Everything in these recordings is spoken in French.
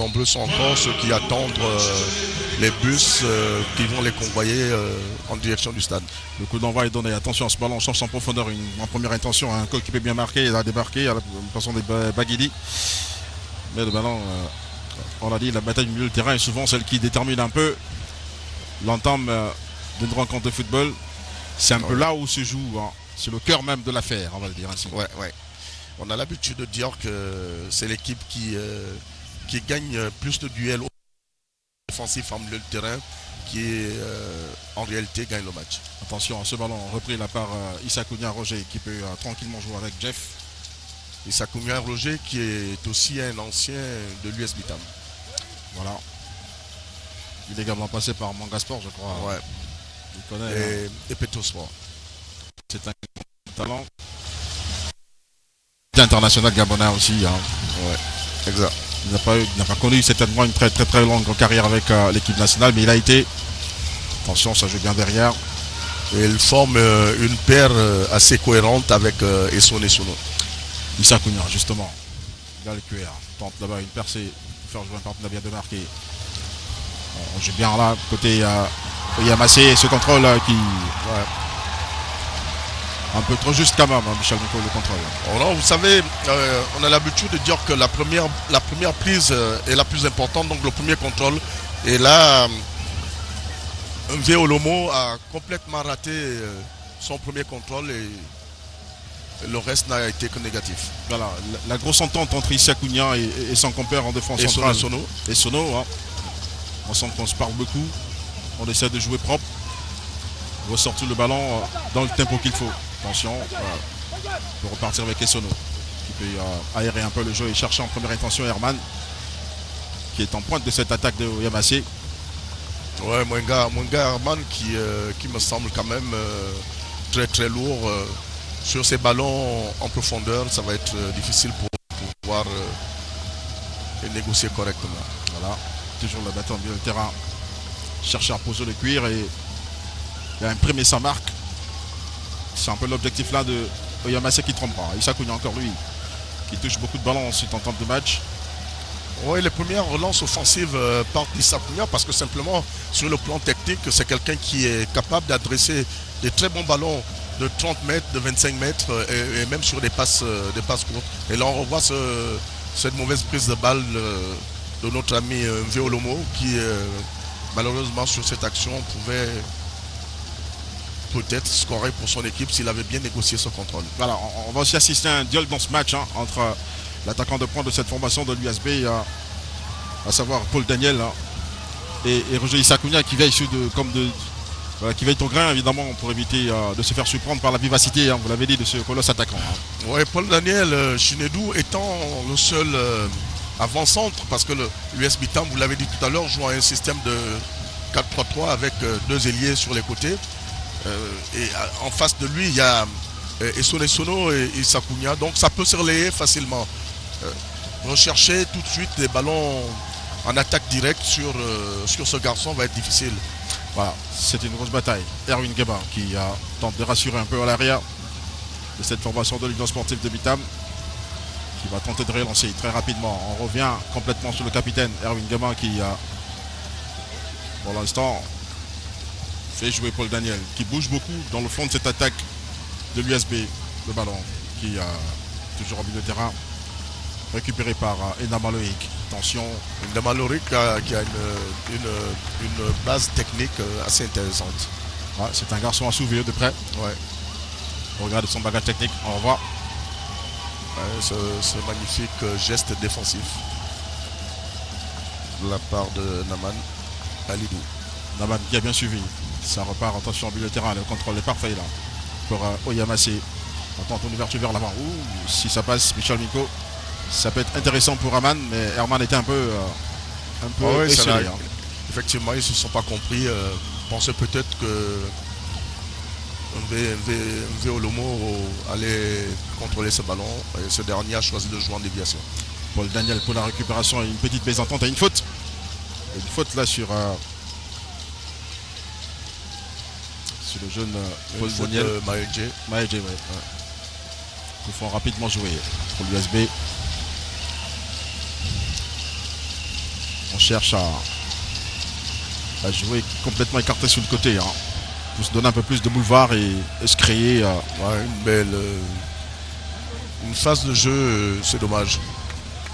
nombreux sont encore ceux qui attendent les bus qui vont les convoyer en direction du stade. Le coup d'envoi est donné. Attention, ce ballon change en profondeur. En première intention, un coéquipier bien marqué. Il a débarqué à la façon des Baguili. Mais le ballon, on l'a dit, la bataille du milieu de terrain est souvent celle qui détermine un peu l'entame d'une rencontre de football. C'est un peu là où se joue. Hein. C'est le cœur même de l'affaire, on va le dire ainsi. Ouais. On a l'habitude de dire que c'est l'équipe qui gagne plus de duels défensifs en milieu de terrain qui en réalité gagne le match. Attention, ce ballon repris là par Issa Kounia Roger qui peut tranquillement jouer avec Jeff. Issa Kounia Roger qui est aussi un ancien de l'US Bitam. Voilà. Il est également passé par Mangasport, je crois. Ouais. Il connaît. Et Petosport. C'est un talent. International gabonais aussi. Hein. Ouais, exact. Il n'a pas connu certainement une très longue carrière avec l'équipe nationale, mais il a été. Attention, ça joue bien derrière. Et il forme une paire assez cohérente avec Essono. Issa Kounia, justement. Il a le QR. Tente là-bas une percée pour faire jouer un partenaire bien démarqué. On joue bien là, côté Yamassé, ce contrôle qui. Ouais. Un peu trop juste quand même, hein, Michel Nico, le contrôle. Alors, vous savez, on a l'habitude de dire que la première prise est la plus importante, donc le premier contrôle. Et là, MV Olomo a complètement raté son premier contrôle et le reste n'a été que négatif. Voilà, la grosse entente entre Issa Kounia et son compère en défense centrale. Et Sono. Hein. On sent qu'on se parle beaucoup. On essaie de jouer propre. Ressortir le ballon dans le tempo qu'il faut. Attention, pour repartir avec Essono qui peut aérer un peu le jeu et chercher en première intention Herman qui est en pointe de cette attaque de Yamassé. Ouais, Mwenga Herman qui me semble quand même très lourd sur ces ballons en profondeur. Ça va être difficile pour pouvoir les négocier correctement. Voilà, toujours le bâton au milieu de terrain, chercher à poser le cuir et il a imprimé sa marque. C'est un peu l'objectif là de Yamassé qui ne trompe pas. Issa Kounia encore lui, qui touche beaucoup de ballons ensuite en temps de match. Oui, les premières relances offensives partent d'Issa Kounia parce que simplement sur le plan technique, c'est quelqu'un qui est capable d'adresser des très bons ballons de 30 mètres, de 25 mètres et même sur des passes courtes. Et là on revoit cette mauvaise prise de balle de notre ami MV Olomo qui malheureusement sur cette action pouvait peut-être scorer pour son équipe s'il avait bien négocié ce contrôle. Voilà, on va aussi assister à un duel dans ce match hein, entre l'attaquant de pointe de cette formation de l'USB, à savoir Paul Daniel hein, et Roger Issa Kounia qui veille qui veille au grain évidemment pour éviter de se faire surprendre par la vivacité, hein, vous l'avez dit, de ce colosse attaquant. Hein. Oui, Paul Daniel Chinedou étant le seul avant-centre parce que l'US Bitam, vous l'avez dit tout à l'heure, joue à un système de 4-3-3 avec deux ailiers sur les côtés. Et en face de lui, il y a Essono et Issa Kounia. Donc ça peut se relayer facilement. Rechercher tout de suite des ballons en attaque directe sur ce garçon va être difficile. Voilà, c'est une grosse bataille. Erwin Geba qui tente de rassurer un peu à l'arrière de cette formation de l'Union sportive de Bitam, qui va tenter de relancer très rapidement. On revient complètement sur le capitaine Erwin Geba qui pour l'instant fait jouer Paul Daniel qui bouge beaucoup dans le fond de cette attaque de l'USB. Le ballon qui toujours au milieu de terrain récupéré par Enama Loïc. Attention, Enama Loïc qui a une base technique assez intéressante. Ouais, c'est un garçon à soulever de près. Ouais. On regarde son bagage technique, on revoit. Ouais, ce magnifique geste défensif de la part de Naman Alidou. Naman qui a bien suivi. Ça repart, attention au milieu de terrain, le contrôle est parfait là pour Oyamassé. On tente une ouverture vers l'avant. Si ça passe, Michel Miko, ça peut être intéressant pour Herman, mais Herman était un peu esselé, hein. Effectivement, ils ne se sont pas compris. Pensaient peut-être que MV Olomo allait contrôler ce ballon et ce dernier a choisi de jouer en déviation. Paul Daniel pour la récupération et une petite mésentente à une faute. Une faute là sur le jeune Paul Daniel. Maedje, ouais. Ils font rapidement jouer pour l'USB. On cherche à jouer complètement écarté sur le côté. Hein. Pour se donner un peu plus de boulevard et se créer. Une belle. Une phase de jeu, c'est dommage.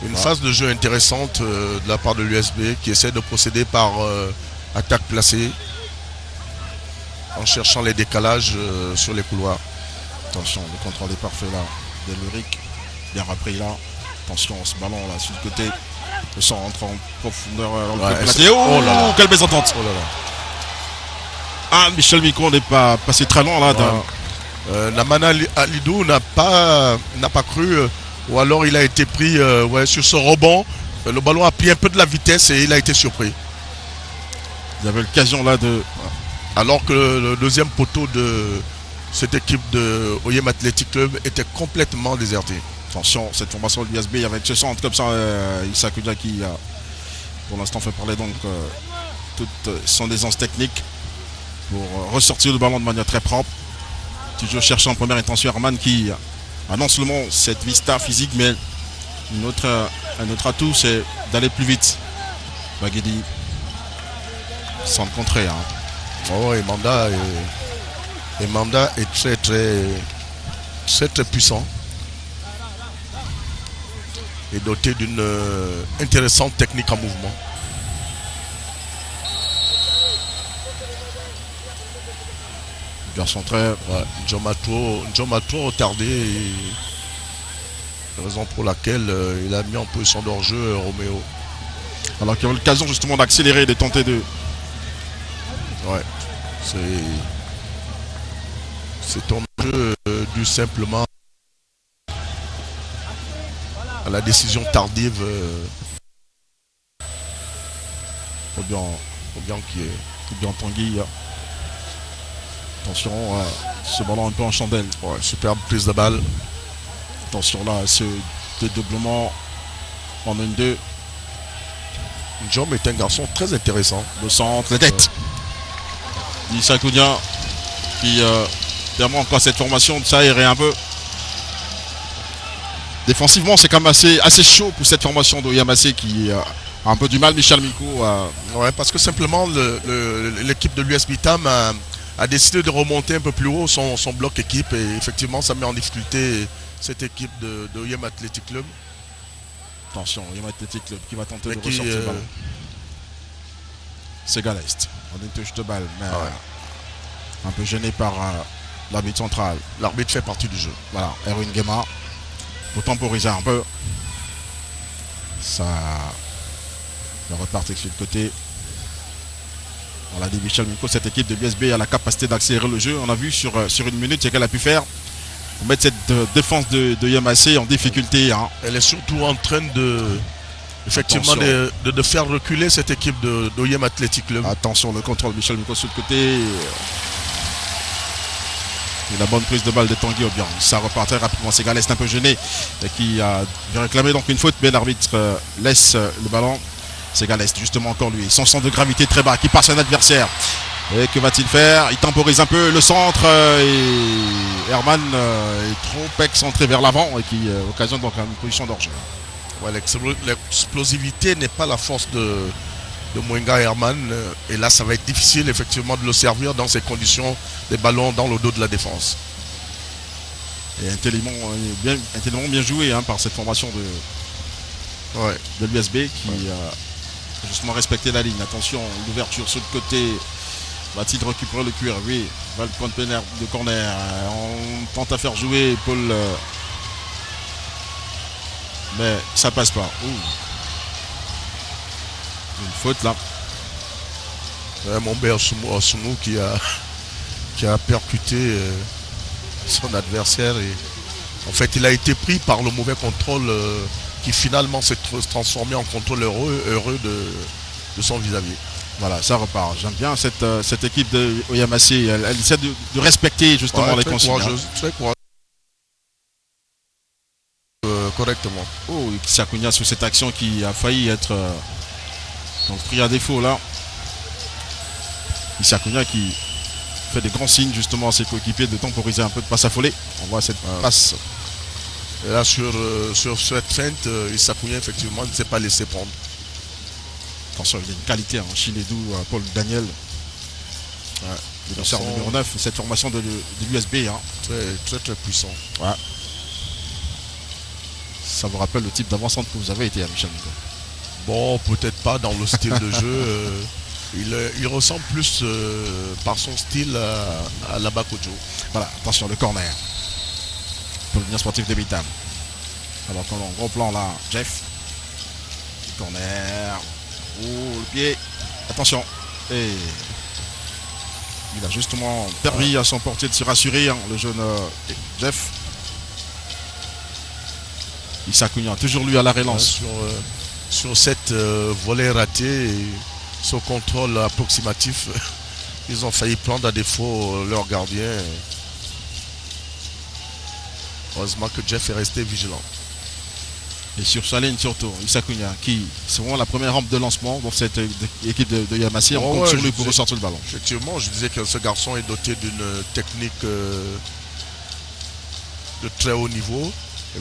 Une phase de jeu intéressante de la part de l'USB qui essaie de procéder par attaque placée en cherchant les décalages sur les couloirs. Attention, le contrôle est parfait là. Deluric, bien repris là. Attention, ce ballon là sur le côté. Le sang rentre en profondeur. Oh là là. Quelle mésentente. Oh là là. Ah, Michel Micon n'est pas passé très loin là. Namana Alidou n'a pas cru, ou alors il a été pris sur ce rebond. Le ballon a pris un peu de la vitesse et il a été surpris. Il y avait l'occasion là de. Alors que le deuxième poteau de cette équipe de Oyem Athletic Club était complètement déserté. Attention, cette formation de l'USB avec ce centre comme ça, Issa Koudia qui pour l'instant fait parler donc toute son aisance technique pour ressortir le ballon de manière très propre. Toujours cherchant en première intention Herman qui a non seulement cette vista physique, mais un autre atout, c'est d'aller plus vite. Baguedi sans le contrer. Hein. Oh, et Manda est très très puissant et doté d'une intéressante technique en mouvement. Garçon très. John m'a trop retardé. Et raison pour laquelle il a mis en position d'hors-jeu Roméo. Alors qu'il y avait l'occasion justement d'accélérer et de tenter de. Ouais. C'est un jeu dû simplement à la décision tardive au bien qui est bien Tanguy. Attention, ce ballon un peu en chandelle. Ouais, superbe prise de balle. Attention là, ce dédoublement en 1-2. Njom est un garçon très intéressant. Le centre, la tête. Issa Koudia qui permet encore cette formation de s'aérer un peu. Défensivement, c'est quand même assez chaud pour cette formation d'Oyamacé qui a un peu du mal, Michel Micou. Ouais, parce que simplement l'équipe de l'US Bitam a décidé de remonter un peu plus haut son bloc équipe et effectivement ça met en difficulté cette équipe de Oyem Athletic Club. Attention, Oyem Athletic Club qui va tenter de ressortir le ballon. C'est Galest. On a une touche de balle, mais un peu gêné par l'arbitre central. L'arbitre fait partie du jeu. Voilà, Erwin Guéma. Pour temporiser un peu. Ça repartir sur le côté. On l'a dit, Michel Micou, cette équipe de l'USB a la capacité d'accélérer le jeu. On a vu sur une minute ce qu'elle a pu faire pour mettre cette défense de Yamacé en difficulté. Hein. Elle est surtout en train de faire reculer cette équipe de Oyem Athletic Club. Attention, le contrôle de Michel Micou sur le côté. Et la bonne prise de balle de Tanguy Obiang. Ça repart très rapidement. C'est Galest un peu gêné qui a réclamé donc une faute, mais l'arbitre laisse le ballon. C'est Galest, justement encore lui. Son centre de gravité très bas qui passe un adversaire. Et que va-t-il faire? Il temporise un peu le centre et Herman est trop excentré vers l'avant et qui occasionne donc une position d'orge. Ouais, l'explosivité n'est pas la force de Mwenga Herman et là ça va être difficile effectivement de le servir dans ces conditions des ballons dans le dos de la défense. Et intelligemment bien joué par cette formation de l'USB qui a justement respecté la ligne. Attention, l'ouverture sur le côté. Va-t-il récupérer le cuir? Oui, va le point de corner. On tente à faire jouer Paul. Mais ça passe pas. Ouh. Une faute là. Ouais, Mombert Osumou qui a percuté son adversaire et en fait il a été pris par le mauvais contrôle qui finalement s'est transformé en contrôle heureux de son vis-à-vis. Voilà, ça repart. J'aime bien cette équipe de Oyamacé. Elle essaie de respecter justement les consignes. Très courageuse. Correctement. Oh, Issa Koudia sur cette action qui a failli être donc pris à défaut là. Issa Koudia qui fait des grands signes justement à ses coéquipiers de temporiser un peu, de pas s'affoler. On voit cette passe. Et là sur cette feinte, Issa Koudia effectivement ne s'est pas laissé prendre. Attention, il a une qualité en Chinedu, Paul Daniel. Ouais. Le dossard numéro 9, cette formation de l'USB. Hein. Très puissant. Ouais. Ça vous rappelle le type d'avant-centre que vous avez été à Michel Nico? Bon, peut-être pas dans le style de jeu. Il ressemble plus par son style à Labakojo. Voilà, attention, le corner. Pour l'Union sportive de Bitam. Alors qu'on a un gros plan là, Jeff. Le corner. Oh, le pied. Attention. Et il a justement permis à son portier de se rassurer, hein, le jeune Jeff. Il s'accougne toujours lui à la relance. Sur cette volée ratée, et ce contrôle approximatif, ils ont failli prendre à défaut leur gardien. Heureusement que Jeff est resté vigilant. Et sur sa ligne surtout, Issa Cunha, qui c'est vraiment la première rampe de lancement dans cette équipe de Yamasé. On compte sur lui pour ressortir le ballon. Effectivement, je disais que ce garçon est doté d'une technique de très haut niveau.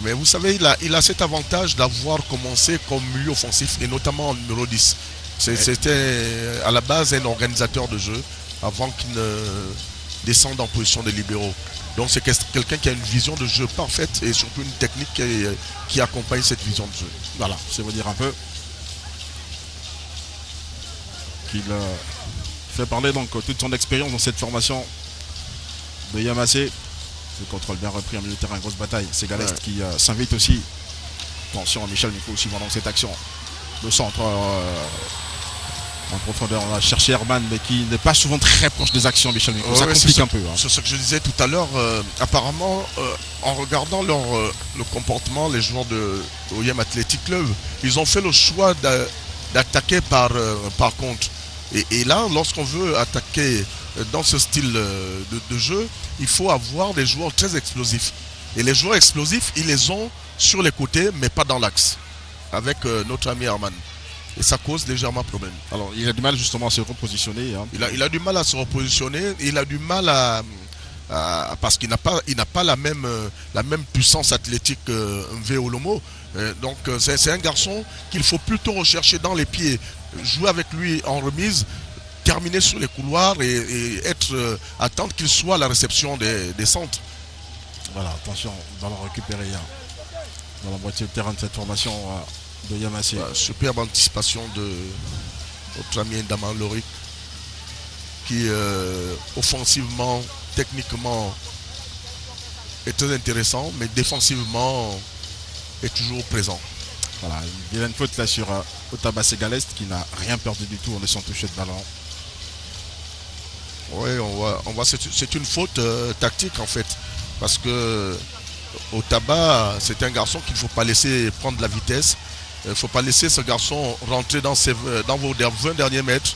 Mais vous savez, il a cet avantage d'avoir commencé comme milieu offensif et notamment en numéro 10. C'était à la base un organisateur de jeu avant qu'il ne descende en position de libéraux. Donc c'est quelqu'un qui a une vision de jeu parfaite et surtout une technique qui accompagne cette vision de jeu. Voilà, ça veut dire un peu qu'il fait parler donc toute son expérience dans cette formation de Yamasé. Le contrôle bien repris en milieu de terrain, grosse bataille. C'est Galest qui s'invite aussi. Attention, Michel Nico aussi dans cette action. Le centre en profondeur, on a cherché Herman, mais qui n'est pas souvent très proche des actions, Michel Nico. Ça complique un peu. Hein. C'est ce que je disais tout à l'heure. Apparemment, en regardant le comportement, les joueurs de l'OIM Athletic Club, ils ont fait le choix d'attaquer par contre. Et là, lorsqu'on veut attaquer dans ce style de jeu, il faut avoir des joueurs très explosifs. Et les joueurs explosifs, ils les ont sur les côtés, mais pas dans l'axe, avec notre ami Herman. Et ça cause légèrement problème. Alors, il a du mal justement à se repositionner. Hein. Il a du mal à se repositionner, il a du mal parce qu'il n'a pas la même puissance athlétique Mveolomo. Donc c'est un garçon qu'il faut plutôt rechercher dans les pieds, jouer avec lui en remise, terminer sur les couloirs et attendre qu'il soit à la réception des centres. Voilà, attention, ballon récupéré dans la moitié de terrain de cette formation de Yamasé. Superbe anticipation de notre ami Ndaman Lorik qui offensivement, techniquement est très intéressant, mais défensivement est toujours présent. Voilà, il y a une faute là sur Otabase Galest qui n'a rien perdu du tout en laissant toucher de ballon. Oui, on voit c'est une faute tactique en fait, parce que Otaba, c'est un garçon qu'il ne faut pas laisser prendre de la vitesse. Il ne faut pas laisser ce garçon rentrer dans vos 20 derniers mètres.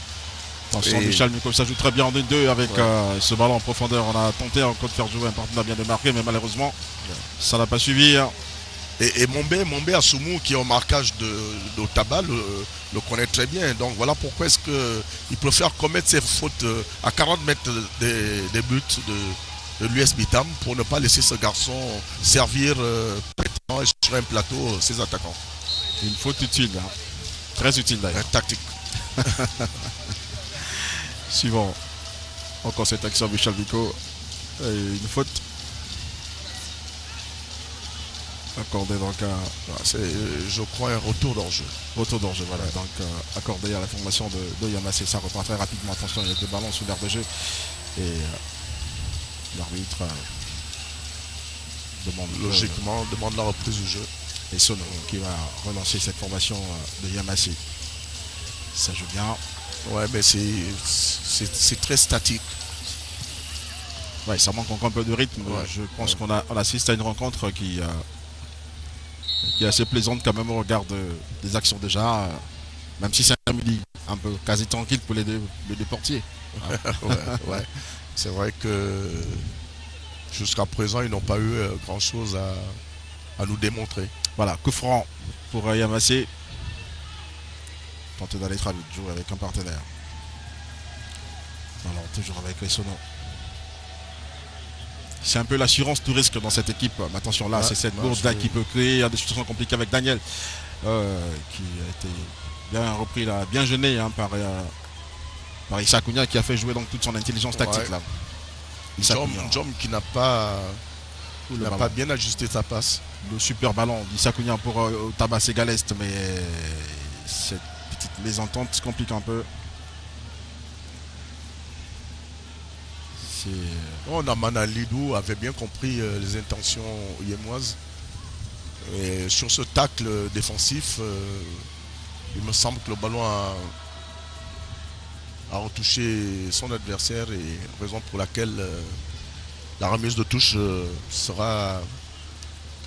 Attention, Michel Nico s'ajoute très bien en 1-2 avec ce ballon en profondeur. On a tenté encore de faire jouer un partenaire bien de marquer, mais malheureusement, ça n'a pas suivi. Hein. Et Mombe Asumu, qui est au marquage d'Otaba, le connaît très bien. Donc voilà pourquoi est-ce qu'il préfère commettre ses fautes à 40 mètres des buts de l'US Bitam pour ne pas laisser ce garçon servir sur un plateau ses attaquants. Une faute utile, hein. Très utile d'ailleurs. Tactique. Suivant. Encore cette action, Michel Nico. Une faute. Accordé donc je crois un retour d'enjeu. Retour d'enjeu, voilà. Donc accordé à la formation de Yamasé. Ça repart très rapidement. Attention, il y a deux ballons sous l'air de jeu. Et l'arbitre demande la reprise du jeu. Et Sono qui va relancer cette formation de Yamasé. Ça joue bien. Ouais, mais c'est très statique. Ouais, ça manque encore un peu de rythme. Ouais, je pense qu'on assiste à une rencontre qui est assez plaisante quand même au regard des actions déjà. Même si c'est un midi un peu quasi tranquille pour les deux portiers. Ouais. C'est vrai que jusqu'à présent, ils n'ont pas eu grand-chose à nous démontrer. Voilà, coup franc pour Yamasé. Tenter d'aller très vite, jouer avec un partenaire. Alors, toujours avec les Sono. C'est un peu l'assurance tout risque dans cette équipe. Mais attention, là, c'est cette bourde là qui peut créer des situations compliquées avec Daniel, qui a été Bien repris là, bien gêné hein, par Issa Cunha qui a fait jouer donc toute son intelligence tactique Ouais. là. Issa Cunha. Jom qui n'a pas, Ouh, qui le n'a ballon. pas bien ajusté sa passe. Le super ballon d'Issa Cunha pour Tabas Ségalest, mais cette petite mésentente se complique un peu. C'est Oh, Naman Lidou avait bien compris les intentions yémoises. Et sur ce tacle défensif, il me semble que le ballon a retouché son adversaire et raison pour laquelle la remise de touche sera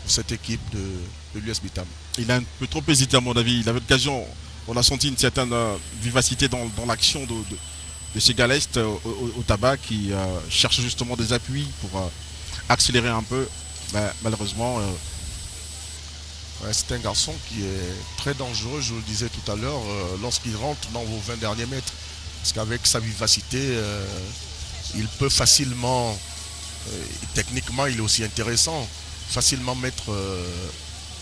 pour cette équipe de l'US Bitam. Il a un peu trop hésité à mon avis. Il avait l'occasion, on a senti une certaine vivacité dans l'action de Ségalest au tabac qui cherche justement des appuis pour accélérer un peu. Mais malheureusement, Ouais, c'est un garçon qui est très dangereux, je vous le disais tout à l'heure, lorsqu'il rentre dans vos 20 derniers mètres. Parce qu'avec sa vivacité, il peut facilement, techniquement il est aussi intéressant, facilement mettre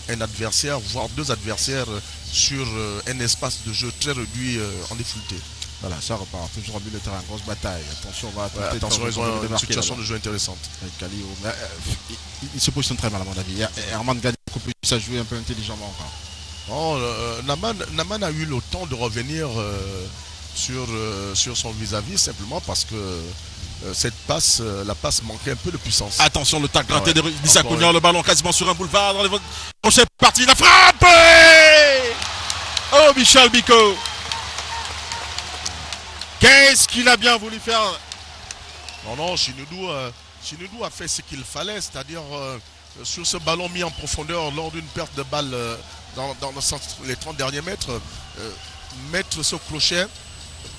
un adversaire, voire deux adversaires sur un espace de jeu très réduit en difficulté. voilà, ça repart. Toujours en milieu de terrain, grosse bataille. Attention, on va Ouais, attention, ils ont une situation de de jeu intéressante. avec Kalio. Mais, il se positionne très mal à mon avis. Herman gagne beaucoup plus à jouer un peu intelligemment encore. Oh, Naman a eu le temps de revenir sur son vis-à-vis simplement parce que cette passe, la passe manquait un peu de puissance. Attention, le tacle raté ouais. d'Issa Encore Cunha, une. le ballon quasiment sur un boulevard. Dans les prochaine partie, la frappe. Oh, Michel Bicot. Qu'est-ce qu'il a bien voulu faire? Non, Chinudou a fait ce qu'il fallait, c'est-à-dire sur ce ballon mis en profondeur lors d'une perte de balle dans les 30 derniers mètres, mettre ce crochet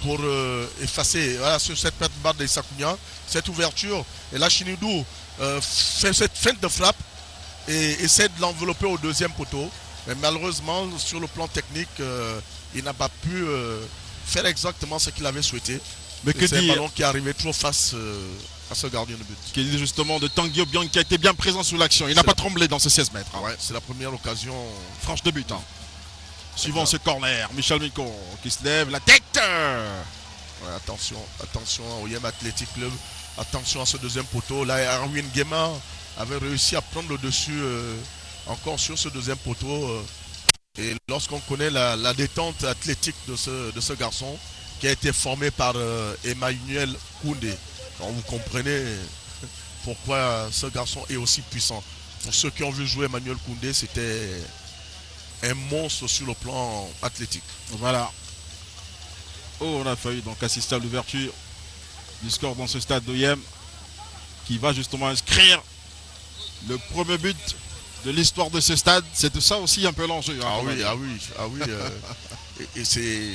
pour effacer voilà, sur cette perte de balle d'Issa Cunha, cette ouverture. Et là, Chinudou fait cette feinte de frappe et essaie de l'envelopper au deuxième poteau. Mais malheureusement, sur le plan technique, il n'a pas pu faire exactement ce qu'il avait souhaité. Mais que C'est un dire, ballon qui est arrivé trop face à ce gardien de but. que dire justement de Tanguy Obiang qui a été bien présent sous l'action. Il n'a pas tremblé dans ces 16 mètres. Hein. Ouais, c'est la première occasion. Franche de but. Hein. Suivant ce corner, Michel Micon qui se lève, la tête. Ouais, attention au Yem Athletic Club. Attention à ce deuxième poteau. Là, Erwin Guéma avait réussi à prendre le dessus encore sur ce deuxième poteau. Et lorsqu'on connaît la détente athlétique de ce garçon qui a été formé par Emmanuel Koundé, alors vous comprenez pourquoi ce garçon est aussi puissant. Pour ceux qui ont vu jouer Emmanuel Koundé, c'était un monstre sur le plan athlétique. Voilà. Oh, on a failli donc assister à l'ouverture du score dans ce stade d'OIM qui va justement inscrire le premier but de l'histoire de ce stade. C'est de ça aussi un peu l'enjeu. Hein, Ah oui. Et c'est,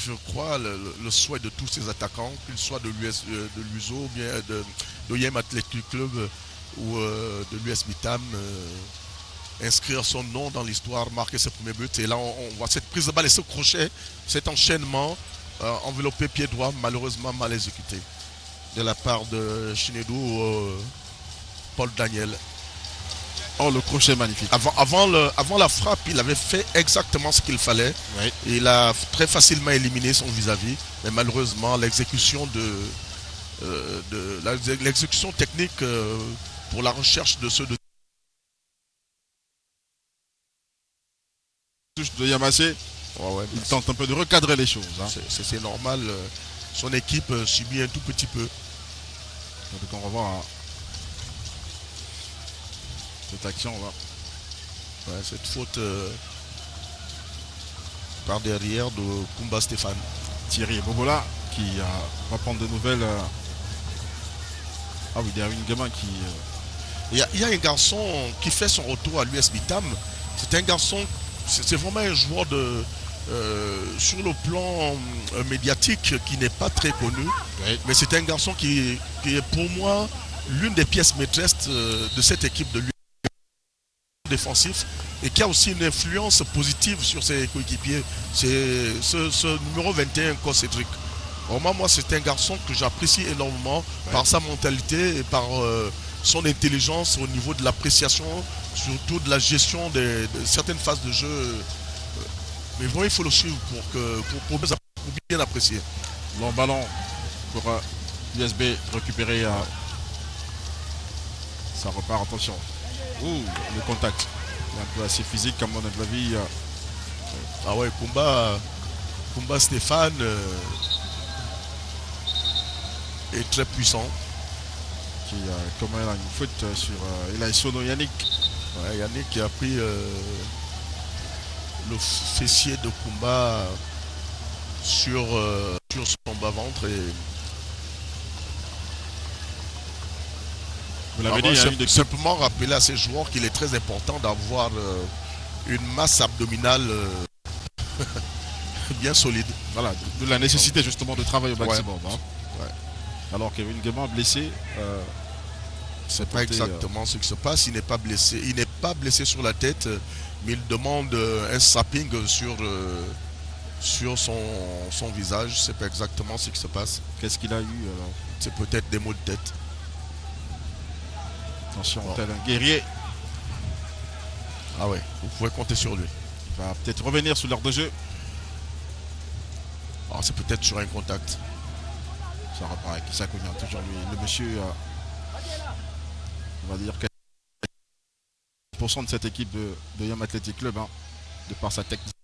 je crois, le souhait de tous ces attaquants, qu'ils soient de l'USO, ou bien de l'OIM Athletic Club ou de l'US Bitam, inscrire son nom dans l'histoire, marquer ses premiers buts. Et là, on voit cette prise de balle et ce crochet, cet enchaînement enveloppé pied droit, malheureusement mal exécuté de la part de Chinedou Paul Daniel. Oh, le crochet magnifique. Avant la frappe, il avait fait exactement ce qu'il fallait. Oui. Il a très facilement éliminé son vis-à-vis. Mais malheureusement, l'exécution l'exécution technique pour la recherche de ceux de De Yamassé, ouais, il tente un peu de recadrer les choses. Hein. c'est normal. Son équipe subit un tout petit peu. Donc on revoit hein, cette action là. Ouais, cette faute par derrière de Kumba Stéphane. Thierry Bobola qui va prendre de nouvelles. Ah oui, derrière une gamin qui. Il y a un garçon qui fait son retour à l'US Bitam. C'est un garçon, c'est vraiment un joueur sur le plan médiatique qui n'est pas très connu. Oui. Mais c'est un garçon qui est pour moi l'une des pièces maîtresses de cette équipe de l'US défensif et qui a aussi une influence positive sur ses coéquipiers. C'est ce numéro 21, Cédric. Vraiment, moi, c'est un garçon que j'apprécie énormément par sa mentalité et par son intelligence au niveau de l'appréciation, surtout de la gestion de certaines phases de jeu Mais vraiment, il faut le suivre pour bien apprécier. Long ballon pour l'USB récupéré. Ça repart, attention. Ouh, le contact. Il est un peu assez physique comme on a vu. Ah ouais, Kumba Stéphane est très puissant. Qui comment il a une faute sur Eli Sono Yannick. Ouais, Yannick qui a pris le fessier de Kumba sur son bas-ventre et Vous l'avez dit, il y a une simplement rappeler à ces joueurs qu'il est très important d'avoir une masse abdominale bien solide. Voilà, de la nécessité justement de travailler au maximum. Ouais. Hein. Ouais. Alors Kevin Guéman blessé. C'est pas exactement ce qui se passe. Il n'est pas blessé. Il n'est pas blessé sur la tête, mais il demande un sapping sur son visage. C'est pas exactement ce qui se passe. Qu'est-ce qu'il a eu alors? C'est peut-être des maux de tête. Attention, tel un guerrier. Ah ouais, vous pouvez compter sur lui. Il va peut-être revenir sur l'heure de jeu. Ah, c'est peut-être sur un contact. Ça repart avec Issa Kounian, toujours lui. Le monsieur, on va dire 40% de cette équipe de Yam Athletic Club, hein, de par sa technique.